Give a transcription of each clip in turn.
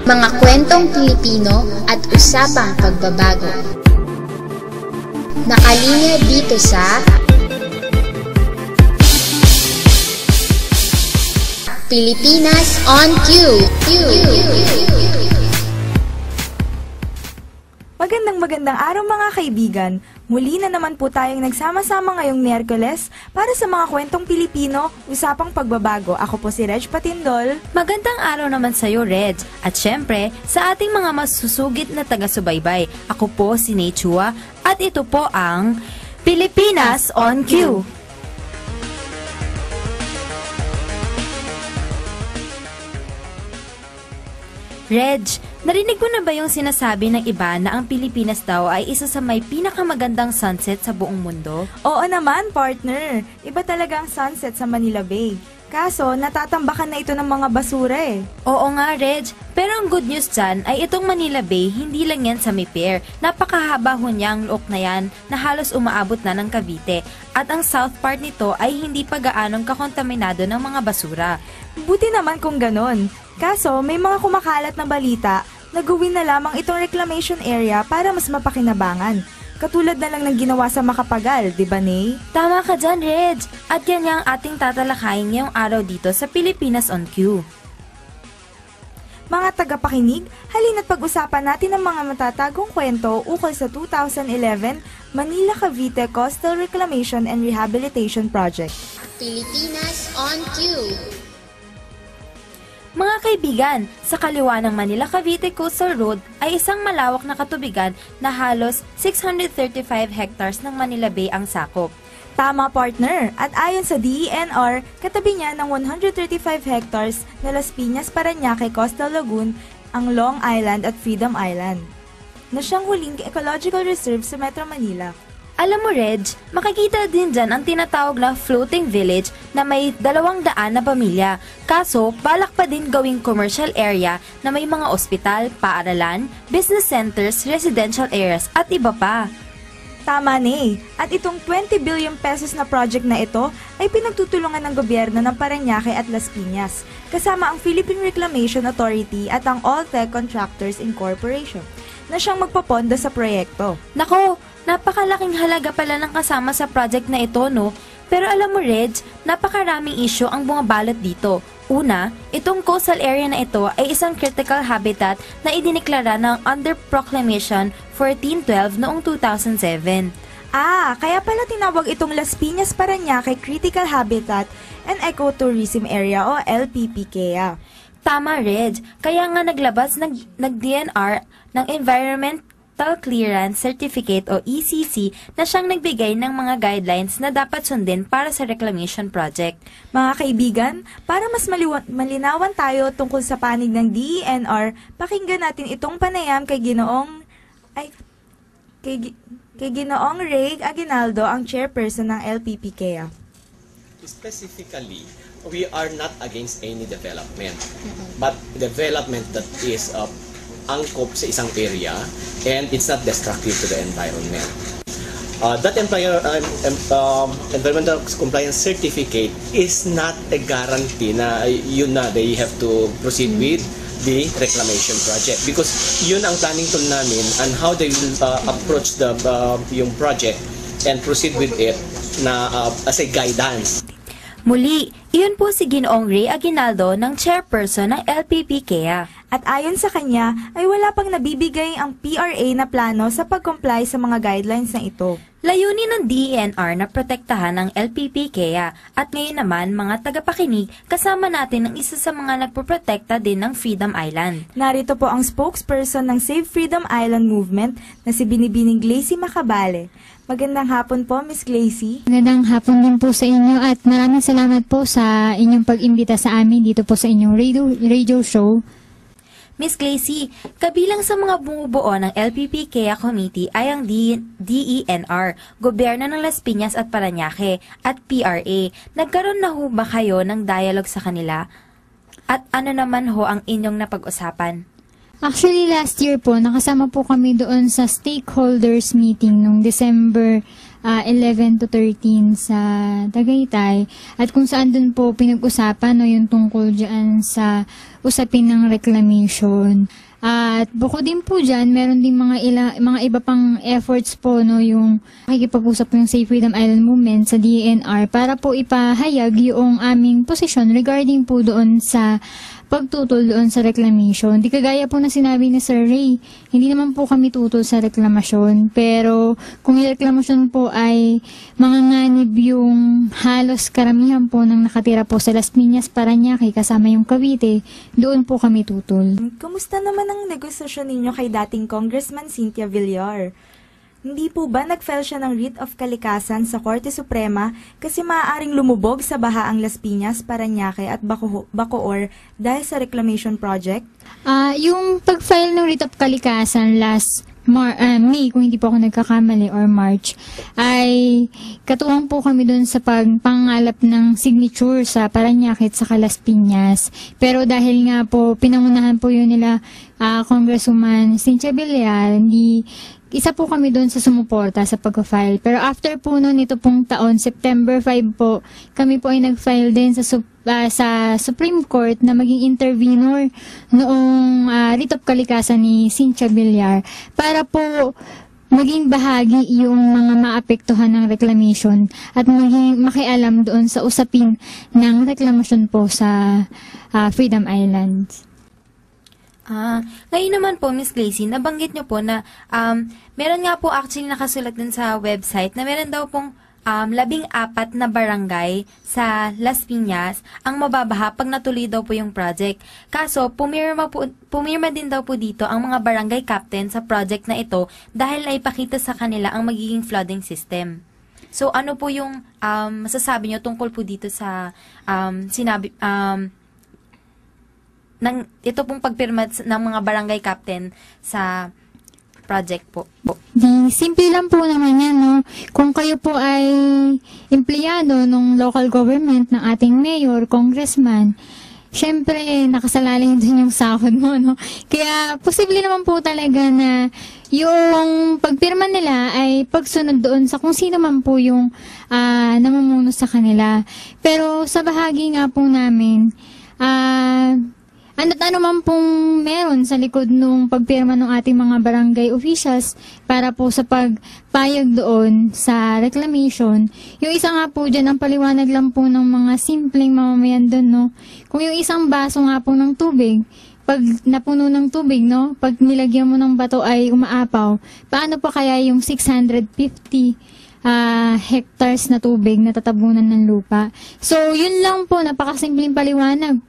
Mga kwentong Pilipino at usapang pagbabago. Nakalinya dito sa Pilipinas on Cue. Magandang araw mga kaibigan. Muli na naman po tayong nagsama-sama ngayong Miyerkules para sa mga kwentong Pilipino, usapang pagbabago. Ako po si Reg Patindol. Magandang araw naman sa iyo, Reg. At syempre, sa ating mga masusugid na taga-subaybay, ako po si Nate Chua at ito po ang Pilipinas on Cue. Reg, narinig mo na ba yung sinasabi ng iba na ang Pilipinas daw ay isa sa may pinakamagandang sunset sa buong mundo? Oo naman, partner. Iba talaga ang sunset sa Manila Bay. Kaso, natatambakan na ito ng mga basura eh. Oo nga, Reg. Pero ang good news dyan ay itong Manila Bay, hindi lang yan sa may pier. Napakahaba ho niya ang look na yan na halos umaabot na ng Cavite. At ang south part nito ay hindi pa gaanong kakontaminado ng mga basura. Buti naman kung ganon. Kaso, may mga kumakalat na balita na gawin na lamang itong reclamation area para mas mapakinabangan. Katulad na lang ng ginawa sa Macapagal, di ba, Nay? Tama ka dyan, Reg. At yan yung ating tatalakayin ngayong araw dito sa Pilipinas on Cue. Mga tagapakinig, halina't pag-usapan natin ang mga matatagong kwento ukol sa 2011 Manila Cavite Coastal Reclamation and Rehabilitation Project. Pilipinas on Cue. Mga kaibigan, sa kaliwa ng Manila Cavite Coastal Road ay isang malawak na katubigan na halos 635 hectares ng Manila Bay ang sakop. Tama, partner. At ayon sa DENR, katabi niya ng 135 hectares na Las Piñas, Parañaque Coastal Lagoon ang Long Island at Freedom Island, na siyang huling ecological reserve sa Metro Manila. Alam mo, Reg, makikita din dyan ang tinatawag na floating village na may 200 na pamilya. Kaso, balak pa din gawing commercial area na may mga ospital, paaralan, business centers, residential areas at iba pa. Tama, Nay. At itong 20 billion pesos na project na ito ay pinagtutulungan ng gobyerno ng Parañaque at Las Piñas, kasama ang Philippine Reclamation Authority at ang Alltech Contractors Incorporation, na siyang magpapondo sa proyekto. Nako, napakalaking halaga pala ng kasama sa project na ito, no? Pero alam mo, Reg, napakaraming issue ang bumabalot dito. Una, itong coastal area na ito ay isang critical habitat na idiniklara ng under Proclamation 1412 noong 2007. Kaya pala tinawag itong Las Piñas Parañaque Critical Habitat and Ecotourism Area o LPPKA. Tama, Reg. Kaya nga naglabas nag-DNR ng Environmental Clearance Certificate o ECC na siyang nagbigay ng mga guidelines na dapat sundin para sa reclamation project. Mga kaibigan, para mas malinawan tayo tungkol sa panig ng DENR, pakinggan natin itong panayam kay Ginoong Ray Aguinaldo, ang chairperson ng LPPKA. Specifically, we are not against any development, but development that is angkop sa isang area and it's not destructive to the environment. That environmental compliance certificate is not a guarantee na yun na they have to proceed with the reclamation project, because yun ang planning tool namin and how they will approach the yung project and proceed with it na as a guidance. Muli, iyon po si Ginoong Ray Aguinaldo ng chairperson ng LPPKA. At ayon sa kanya, ay wala pang nabibigay ang PRA na plano sa pag-comply sa mga guidelines na ito. Layunin ng DENR na protektahan ang LPPKA at ngayon naman mga tagapakinig, kasama natin ang isa sa mga nagpoprotekta din ng Freedom Island. Narito po ang spokesperson ng Save Freedom Island Movement na si Binibining Glacy Macabale. Magandang hapon po, Miss Glacy. Magandang hapon din po sa inyo at maraming salamat po sa inyong pag-imbita sa amin dito po sa inyong radio show. Miss Glacy, kabilang sa mga bumubuo ng LPPKA Committee ay ang DENR, Gobyerno ng Las Piñas at Parañaque, at PRA. Nagkaroon na ho ba kayo ng dialogue sa kanila? At ano naman ho ang inyong napag-usapan? Actually, last year po, nakasama po kami doon sa stakeholders meeting noong December 11 to 13 sa Tagaytay, at kung saan dun po pinag-usapan no, yung tungkol dyan sa usapin ng reclamation. At bukod din po dyan, meron din mga iba pang efforts po, no, yung makikipag-usap po yung Save Freedom Island Movement sa DNR para po ipahayag yung aming posisyon regarding po doon sa pagtutol doon sa reclamation. Di kagaya po na sinabi ni Sir Ray, hindi naman po kami tutol sa reklamasyon, pero kung yung reklamasyon po ay manganganib yung halos karamihan po ng nakatira po sa Las Piñas, Parañaque, kasama yung Cavite, doon po kami tutol. Kumusta naman ang negosasyon ninyo kay dating Congressman Cynthia Villar? Hindi po ba nag-file siya ng writ of kalikasan sa Korte Suprema kasi maaaring lumubog sa baha ang Las Piñas, Parañaque at Bacoor dahil sa reclamation project? Yung pag-file ng writ of kalikasan last May, kung hindi po ako nagkakamali, or March, ay katuwang po kami doon sa pagpangalap ng signature sa Parañaque at sa Las Piñas. Pero dahil nga po, pinangunahan po yun nila Congresswoman Cynthia Villar, isa po kami doon sa sumuporta sa pag-file. Pero after po noon, ito pong taon, September 5 po, kami po ay nag-file din sa Supreme Court na maging intervenor noong writ of kalikasan ni Cynthia Villar para po maging bahagi yung mga maapektuhan ng reclamation at maging makialam doon sa usapin ng reklamasyon po sa Freedom Islands. Ngayon naman po, Miss Glacy, nabanggit nyo po na meron nga po actually nakasulat din sa website na meron daw pong 14 na barangay sa Las Piñas ang mababaha pag natuloy daw po yung project. Kaso, pumirma din daw po dito ang mga barangay captain sa project na ito dahil naipakita sa kanila ang magiging flooding system. So, ano po yung masasabi nyo tungkol po dito sa ito pong pagpirma ng mga barangay captain sa project po? Simple lang po naman yan, no? Kung kayo po ay empleyado ng local government, ng ating mayor, congressman, syempre, nakasalalin din yung sahod mo, no? Kaya, posible naman po talaga na yung pagpirma nila ay pagsunod doon sa kung sino man po yung namumuno sa kanila. Pero, sa bahagi nga po namin, ano man pong meron sa likod nung pagpirma ng ating mga barangay officials para po sa pagpayag doon sa reclamation. Yung isa nga po dyan, ang paliwanag lang po ng mga simpleng mamamayan doon, no? Kung yung isang baso nga po ng tubig, pag napuno ng tubig, no? Pag nilagyan mo ng bato ay umaapaw, paano pa kaya yung 650 hectares na tubig na tatabunan ng lupa? So, yun lang po, napakasimpleng paliwanag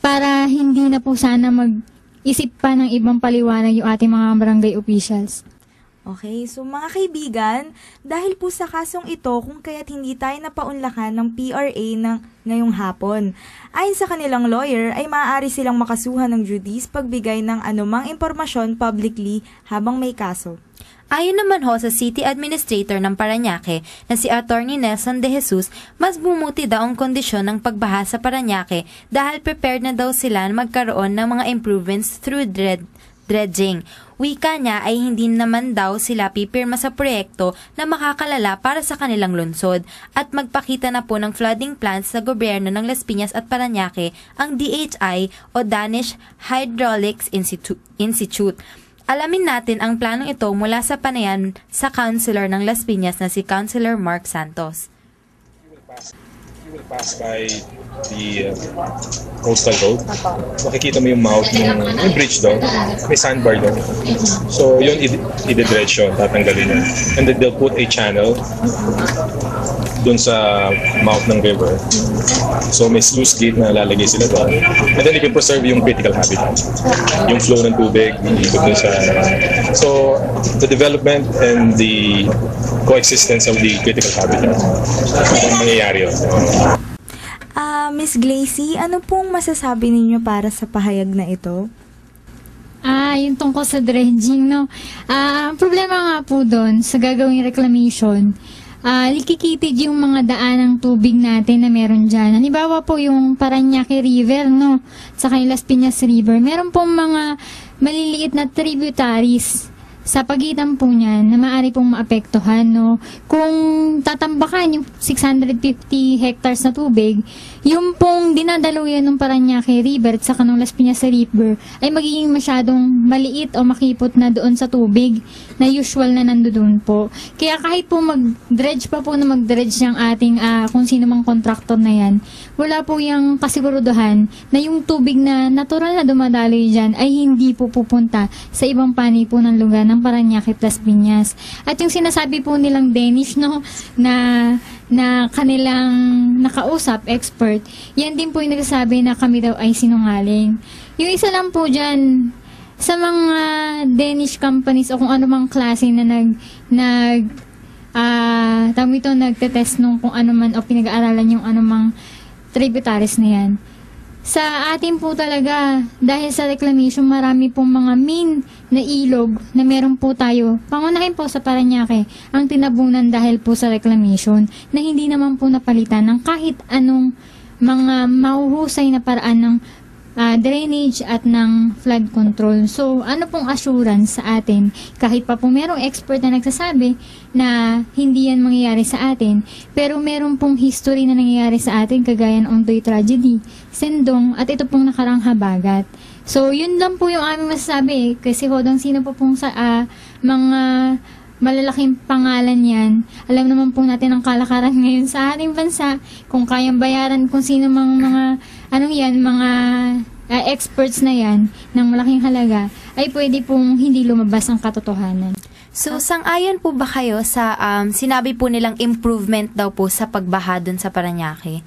para hindi na po sana mag-isip pa ng ibang paliwanag yung ating mga barangay officials. Okay, so mga kaibigan, dahil po sa kasong ito kung kaya't hindi tayo napaunlakan ng PRA ngayong hapon. Ayon sa kanilang lawyer ay maaari silang makasuhan ng judice pagbigay ng anumang impormasyon publicly habang may kaso. Ayon naman ho sa City Administrator ng Parañaque na si Attorney Nelson De Jesus, mas bumuti daw ang kondisyon ng pagbaha sa Parañaque dahil prepared na daw sila magkaroon ng mga improvements through dredging. Wika niya ay hindi naman daw sila pipirma sa proyekto na makakalala para sa kanilang lungsod at magpakita na po ng flooding plans sa gobyerno ng Las Piñas at Parañaque ang DHI o Danish Hydraulics Institute. Alamin natin ang planong ito mula sa panayan sa Councilor ng Las Piñas na si Councilor Mark Santos. You will pass by the coastal road. Makikita mo yung mouth ng bridge doon. May sandbar doon. So yun, i-dredge yun, tatanggalin yun. And then they'll put a channel doon sa mouth ng river. So may sluice gate na lalagay sila doon. And then you can preserve yung critical habitat. Yung flow ng tubig, ikot doon sa... So the development and the coexistence of the critical habitat ang mangyayari yun. Miss Glacy, ano pong masasabi ninyo para sa pahayag na ito? Yung tungkol sa dredging, no? Ang problema nga po doon sa gagawing reclamation, likikitid yung mga daan ng tubig natin na meron dyan. Halimbawa po yung Parañaque River, no? Sa Las Piñas River. Meron pong mga maliliit na tributaries sa pagitan po niyan na maaari pong maapektuhan, no? Kung tatambakan yung 650 hectares na tubig, yung pong dinadaluyan ng Parañaque River at saka ng Las Piñas River ay magiging masyadong maliit o makipot na doon sa tubig na usual na nandoon po. Kaya kahit po mag-dredge pa po na mag-dredge yung ating kung sino mang kontraktor na yan, wala po yung kasiguruduhan na yung tubig na natural na dumadaloy dyan ay hindi po pupunta sa ibang panig po ng lugar ng Parañaque Las Piñas. At yung sinasabi po nilang Danish, no, na kanilang nakausap, expert, yan din po yung nagsasabi na kami daw ay sinungaling. Yung isa lang po dyan, sa mga Danish companies o kung anumang klase na nagtetest nung kung ano man o pinag-aaralan yung anumang tributaries na yan. Sa atin po talaga, dahil sa reclamation, marami pong mga main na ilog na meron po tayo. Pangunahin po sa Parañaque, ang tinabunan dahil po sa reclamation na hindi naman po napalitan ng kahit anong mga mahuhusay na paraan ng drainage at ng flood control. So, ano pong assurance sa atin? Kahit pa po merong expert na nagsasabi na hindi yan mangyayari sa atin, pero meron pong history na nangyayari sa atin kagaya ng Ondoy tragedy, Sendong, at ito pong nakarang habagat. So, yun lang po yung aming masasabi. Kasi hodang sino po pong sa mga malalaking pangalan yan. Alam naman po natin ang kalakaran ngayon sa ating bansa. Kung kayang bayaran kung sino mang mga mga experts na yan ng malaking halaga, ay pwede pong hindi lumabas ang katotohanan. So, sang-ayon po ba kayo sa sinabi po nilang improvement daw po sa pagbaha dun sa Parañaque?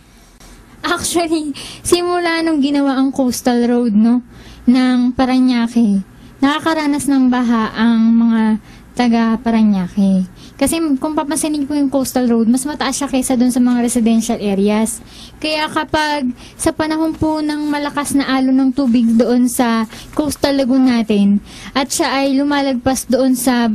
Actually, simula nung ginawa ang coastal road, no, ng Parañaque, nakakaranas ng baha ang mga taga Parañaque. Kasi kung papansinin po yung coastal road, mas mataas siya kaysa dun sa mga residential areas. Kaya kapag sa panahon po ng malakas na alon ng tubig doon sa coastal lagoon natin, at siya ay lumalagpas doon sa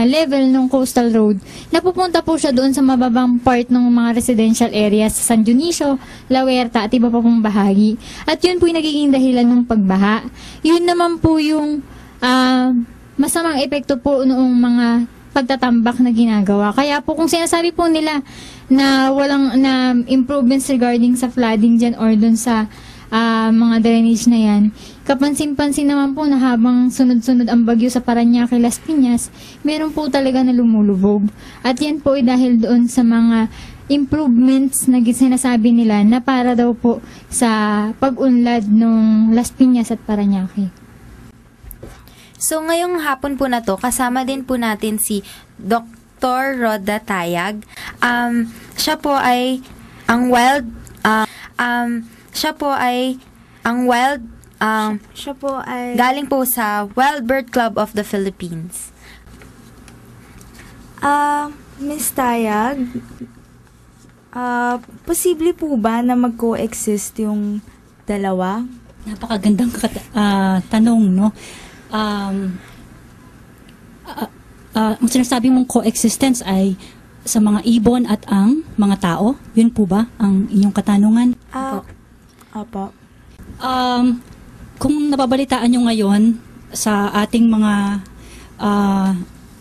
level ng coastal road, napupunta po siya doon sa mababang part ng mga residential areas sa San Dionisio, La Huerta at iba pa pong bahagi. At yun po yung nagiging dahilan ng pagbaha. Yun naman po yung masamang epekto po noong mga pagtatambak na ginagawa. Kaya po kung sinasabi po nila na walang na improvements regarding sa flooding dyan or dun sa mga drainage na yan, kapansin-pansin naman po na habang sunod-sunod ang bagyo sa Parañaque, Las Piñas, meron po talaga na lumulubog. At yan po ay dahil doon sa mga improvements na sinasabi nila na para daw po sa pag-unlad ng Las Piñas at Parañaque. So, ngayong hapon po na to, kasama din po natin si Dr. Roda Tayag. Siya po ay galing po sa Wild Bird Club of the Philippines. Miss Tayag, posible po ba na mag-coexist yung dalawa? Napakagandang tanong, no? Ang sinasabi mong coexistence ay sa mga ibon at ang mga tao? Yun po ba ang inyong katanungan? Opo. Kung nababalitaan nyo ngayon sa ating mga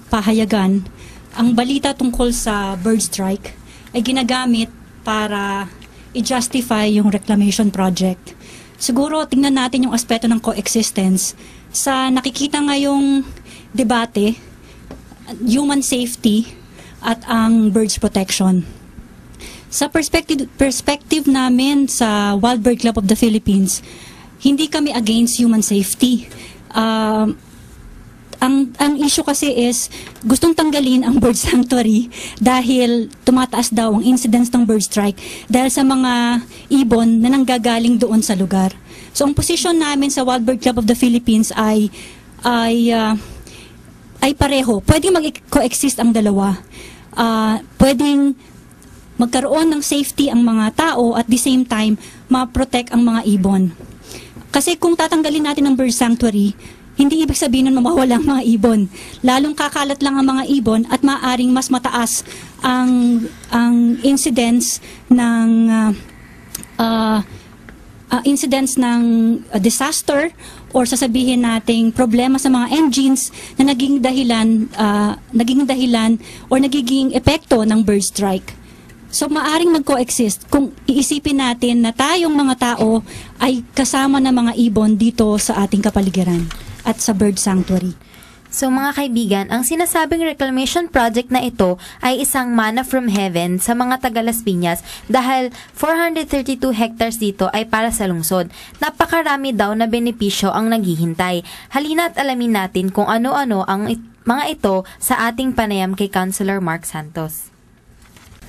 pahayagan, ang balita tungkol sa bird strike ay ginagamit para i-justify yung reclamation project. Siguro tingnan natin yung aspeto ng coexistence sa nakikita ngayong debate, human safety at ang birds protection. Sa perspective namin sa Wild Bird Club of the Philippines, hindi kami against human safety. Ang issue kasi is gustong tanggalin ang bird sanctuary dahil tumataas daw ang incidence ng bird strike dahil sa mga ibon na nanggagaling doon sa lugar. So ang position namin sa Wild Bird Club of the Philippines ay pareho. Pwedeng mag-coexist ang dalawa. Pwedeng magkaroon ng safety ang mga tao at the same time ma-protect ang mga ibon. Kasi kung tatanggalin natin ang bird sanctuary, hindi ibig sabihin na mawawala ang mga ibon. Lalong kakalat lang ang mga ibon at maaaring mas mataas ang incidence ng incidents ng disaster or sasabihin nating problema sa mga engines na naging dahilan or nagiging epekto ng bird strike. So maaring mag-coexist kung iisipin natin na tayong mga tao ay kasama ng mga ibon dito sa ating kapaligiran at sa bird sanctuary. So mga kaibigan, ang sinasabing reclamation project na ito ay isang manna from heaven sa mga taga Las Piñas dahil 432 hectares dito ay para sa lungsod. Napakarami daw na benepisyo ang naghihintay. Halina't alamin natin kung ano-ano ang mga ito sa ating panayam kay Councilor Mark Santos.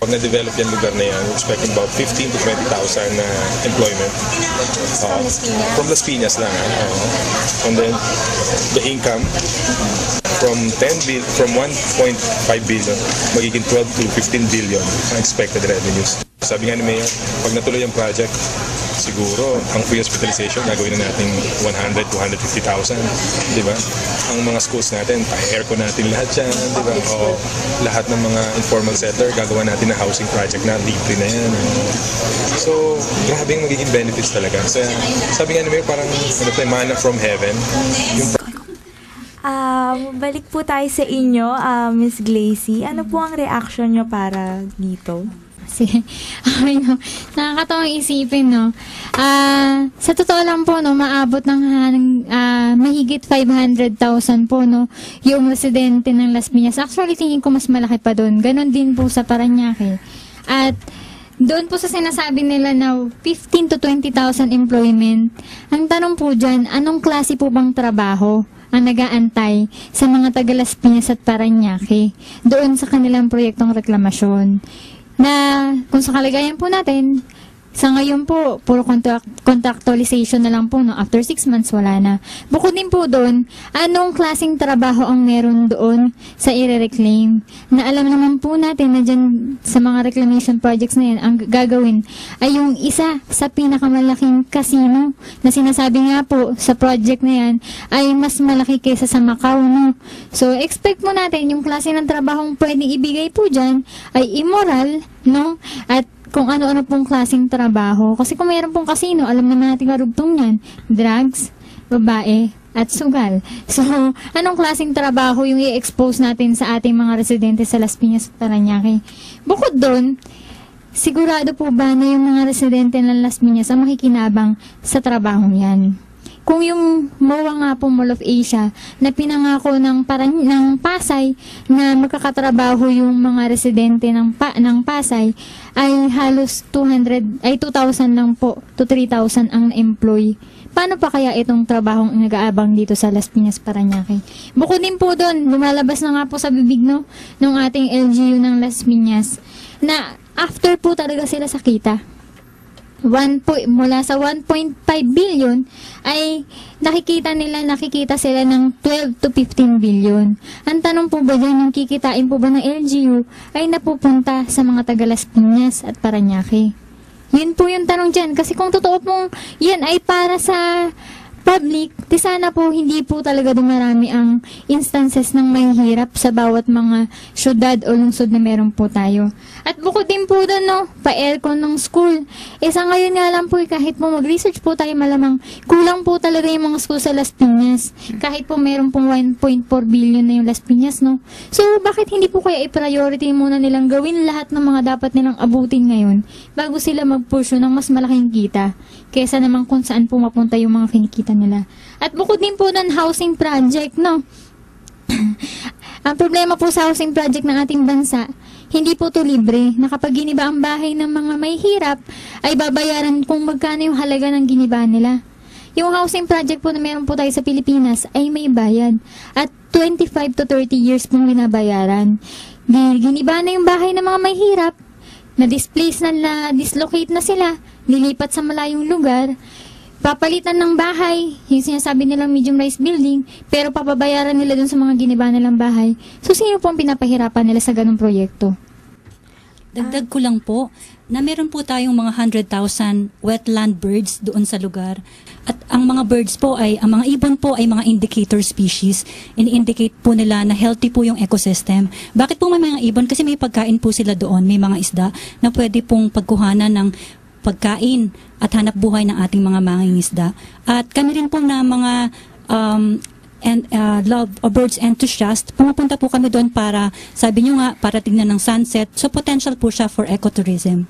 Pag na-develop yung lugar na yan, we're expecting about 15 to 20,000 na employment. From Las Piñas lang. And then, the income from 1.5 billion, magiging 12 to 15 billion ang expected revenues. Sabi nga ni Mayor, pag natuloy ang project, siguro ang free hospitalization gagawin na natin 100 to 150,000, di ba? Ang mga schools natin, pa-aircon natin lahat yan, di ba? O lahat ng mga informal sector, gagawa natin na housing project na libre na yan. So, grabe yung magiging benefits talaga. So, sabi nga ni Mayor, parang manna from heaven. Balik po tayo sa inyo, Miss Glacy. Ano po ang reaction nyo para dito? Kasi, nakakatawang isipin, no? Sa totoo lang po, no, maabot ng mahigit 500,000 po, no, yung residente ng Las Piñas. Actually, tingin ko mas malaki pa doon. Ganon din po sa Parañaque. At doon po sa sinasabi nila na 15 to 20,000 employment. Ang tanong po dyan, anong klase po bang trabaho ang nag-aantay sa mga taga Las Piñas at Parañaque doon sa kanilang proyektong reklamasyon? Na kung sa kalagayan po natin, sa ngayon po, puro contractualization na lang po, no? After 6 months, wala na. Bukod din po doon, anong klaseng trabaho ang meron doon sa i-reclaim? Na alam naman po natin na dyan sa mga reclamation projects na yan, ang gagawin ay yung isa sa pinakamalaking casino na sinasabi nga po sa project na yan ay mas malaki kaysa sa Macau, no? So, expect mo natin yung klase ng trabahong pwedeng ibigay po dyan ay immoral, no? At kung ano-ano pong klaseng trabaho. Kasi kung mayroon pong casino, alam naman natin karugtong yan. Drugs, babae, at sugal. So, anong klaseng trabaho yung i-expose natin sa ating mga residente sa Las Piñas at Parañaque? Bukod doon, sigurado po ba na yung mga residente ng Las Piñas ang makikinabang sa trabahong yan? Kung yung MOA nga po, Mall of Asia, na pinangako ng Pasay na magkakatrabaho yung mga residente ng Pasay, ay halos 2,000 lang po to 3,000 ang na-employ. Paano pa kaya itong trabahong nag-aabang dito sa Las Piñas, Parañaque? Bukod din po doon, lumalabas na nga po sa bibig, no, ng ating LGU ng Las Piñas, na after po talaga sila sa kita, mula sa 1.5 billion ay nakikita sila ng 12 to 15 billion. Ang tanong po ba dyan, yung kikitain po ba ng LGU ay napupunta sa mga taga Las Piñas at Parañaque? Yun po yung tanong dyan. Kasi kung totoo pong yan ay para sa public, di sana po hindi po talaga dumarami ang instances ng mahihirap sa bawat mga syudad o lungsod na meron po tayo. At bukod din po doon, no, pa-aircon ng school. Sa ngayon nga lang po, kahit po mag-research po tayo, malamang kulang po talaga yung mga school sa Las Piñas. Kahit po meron pong 1.4 billion na yung Las Piñas, no. So, bakit hindi po kaya i-priority muna nilang gawin lahat ng mga dapat nilang abutin ngayon bago sila mag-pursue ng mas malaking kita kesa naman kung saan po mapunta yung mga kinikita nila. At bukod din po ng housing project, no? Ang problema po sa housing project ng ating bansa, hindi po to libre, na kapag giniba ang bahay ng mga may hirap, ay babayaran kung magkano yung halaga ng giniba nila. Yung housing project po na meron po tayo sa Pilipinas ay may bayad. At 25 to 30 years pong binabayaran. Giniba na yung bahay ng mga may hirap, na-displace na, dislocate na sila, lilipat sa malayong lugar, papalitan ng bahay, yung sinasabi nilang medium rise building, pero papabayaran nila dun sa mga giniba nilang bahay. So, sino po ang pinapahirapan nila sa ganung proyekto? Dagdag ko lang po, na meron po tayong mga 100,000 wetland birds doon sa lugar. At ang mga birds po ang mga ibon po ay mga indicator species. Ini-indicate po nila na healthy po yung ecosystem. Bakit po may mga ibon? Kasi may pagkain po sila doon, may mga isda na pwede pong pagkuhanan ng pagkain at hanap buhay ng ating mga mangingisda. At kami rin po na mga love or birds enthusiast, pumupunta po kami doon para, sabi nyo nga, para tignan ng sunset. So potential po siya for ecotourism.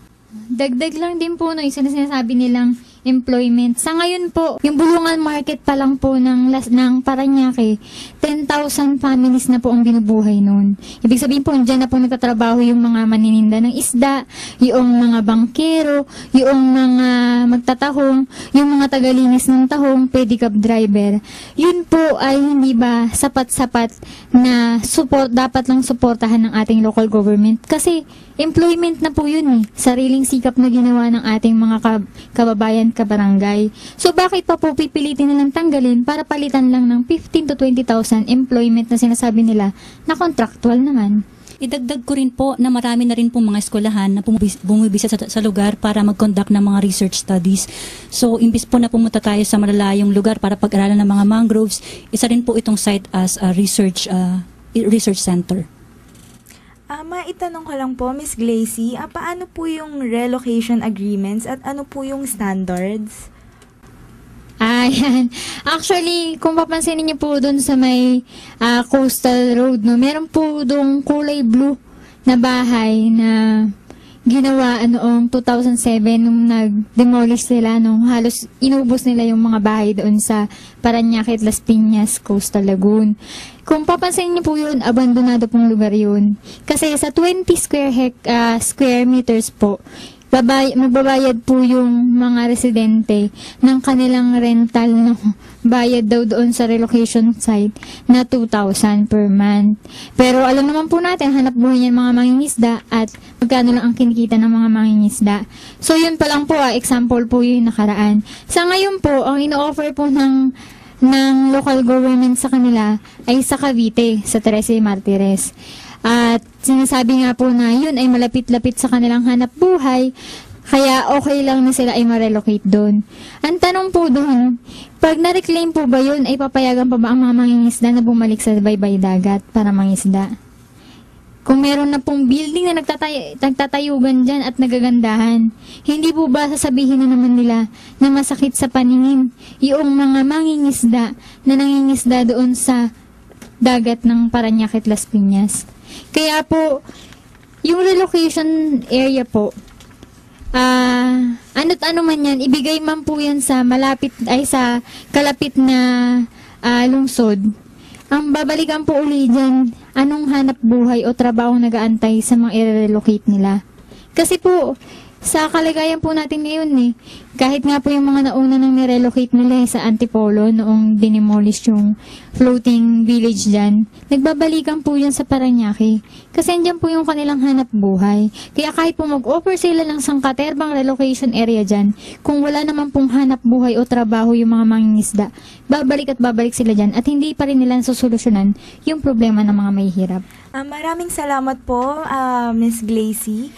Dagdag lang din po no, isa na sinasabi nilang employment. Sa ngayon po, yung bulungan market pa lang po ng Parañaque, 10,000 families na po ang binubuhay noon. Ibig sabihin po, dyan na po nagtatrabaho yung mga manininda ng isda, yung mga bangkero, yung mga magtatahong, yung mga tagalinis ng tahong, pedicab driver. Yun po ay hindi ba sapat-sapat na dapat lang suportahan ng ating local government. Kasi employment na po yun eh. Sariling sikap na ginawa ng ating mga kababayan, kabarangay. So, bakit pa po pipilitin nilang tanggalin para palitan lang ng 15 to 20,000 employment na sinasabi nila na contractual naman? Idagdag ko rin po na marami na rin po mga eskwelahan na bumibisa sa lugar para mag-conduct ng mga research studies. So, imbis po na pumunta tayo sa malalayong lugar para pag-aralan ng mga mangroves, isa rin po itong site as a research center. Maitanong ko lang po, Miss Glacy, paano po yung relocation agreements at ano po yung standards? Ayan. Actually, kung papansinin niyo po doon sa may coastal road, no, meron po doon kulay blue na bahay na ginawa noong 2007 nung nag-demolish sila, nung halos inubos nila yung mga bahay doon sa Parañaque at Las Piñas Coastal Lagoon. Kung papansin niyo po yun, abandonado pong lugar yun. Kasi sa 20 square meters po, magbabayad po yung mga residente ng kanilang rental no, bayad daw doon sa relocation site na 2,000 per month. Pero alam naman po natin, hanap buhay niyan mga mangingisda at magkano lang ang kinikita ng mga mangingisda. So yun pa lang po, example po yung nakaraan. Sa ngayon po, ang ino-offer po ng local government sa kanila ay sa Cavite, sa 13 Martires. At sinasabi nga po na yun ay malapit-lapit sa kanilang hanap buhay, kaya okay lang na sila ay ma-relocate doon. Ang tanong po doon, pag na-reclaim po ba yun, ay papayagan pa ba ang mga mangingisda na bumalik sa baybay dagat para mangisda? Kung meron na pong building na nagtatayugan dyan at nagagandahan, hindi po ba sasabihin na naman nila na masakit sa paningin yung mga mangingisda na nangingisda doon sa dagat ng Parañaque at Las Piñas? Kaya po, yung relocation area po, ano't ano man yan, ibigay man po yan sa sa kalapit na lungsod. Ang babalikan po uli dyan, anong hanap buhay o trabaho nag-aantay sa mga i-relocate nila. Kasi po, sa kalagayan po natin ngayon kahit nga po yung mga nauna nang nirelocate nila sa Antipolo noong dinemolish yung floating village dyan, nagbabalikan po yan sa Parañaque. Kasi andyan po yung kanilang hanap buhay. Kaya kahit po mag-offer sila ng sangkaterbang relocation area dyan, kung wala naman pong hanap buhay o trabaho yung mga mangingisda, babalik at babalik sila dyan at hindi pa rin nila susolusyonan yung problema ng mga mahihirap. Maraming salamat po, Miss Glacy.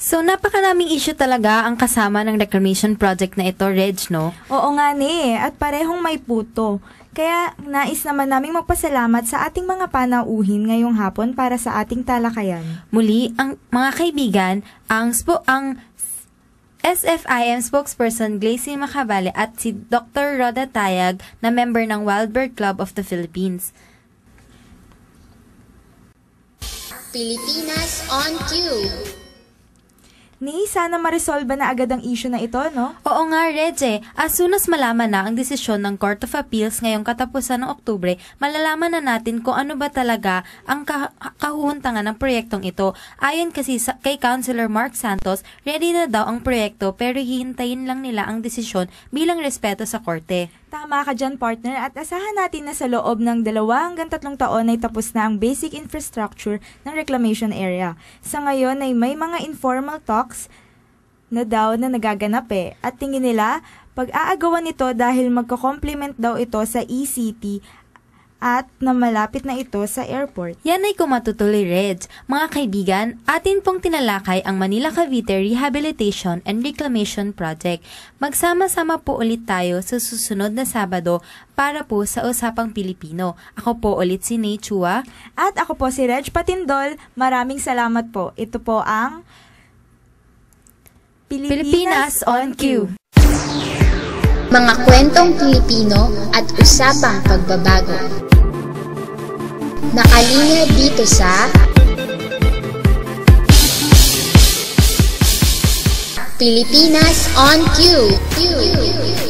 So, napakaraming issue talaga ang kasama ng reclamation project na ito, Reg, no? Oo nga at parehong may puto. Kaya nais naman naming magpasalamat sa ating mga panauhin ngayong hapon para sa ating talakayan. Muli, ang mga kaibigan, ang SFIM spokesperson Glacy Macabale at si Dr. Roda Tayag na member ng Wild Bird Club of the Philippines. Pilipinas on Cue. Sana ma-resolve na agad ang issue na ito, no? Oo nga, Reg. As soon as malaman na ang desisyon ng Court of Appeals ngayong katapusan ng Oktubre, malalaman na natin kung ano ba talaga ang kahuhuntangan ng proyektong ito. Ayon kasi kay Councilor Mark Santos, ready na daw ang proyekto pero hihintayin lang nila ang desisyon bilang respeto sa korte. Tama ka dyan, partner, at asahan natin na sa loob ng 2 hanggang 3 taon ay tapos na ang basic infrastructure ng reclamation area. Sa ngayon ay may mga informal talks na daw na nagaganap at tingin nila pag-aagawan ito dahil magko-complement daw ito sa ECT at na malapit na ito sa airport. Yan ay kumatutuloy, Reg. Mga kaibigan, atin pong tinalakay ang Manila Cavite Rehabilitation and Reclamation Project. Magsama-sama po ulit tayo sa susunod na Sabado para po sa Usapang Pilipino. Ako po ulit si Ney Chua. At ako po si Reg Patindol. Maraming salamat po. Ito po ang Pilipinas on Cue. Mga kwentong Pilipino at usapang pagbabago. Nakalinya dito sa Pilipinas on Cue.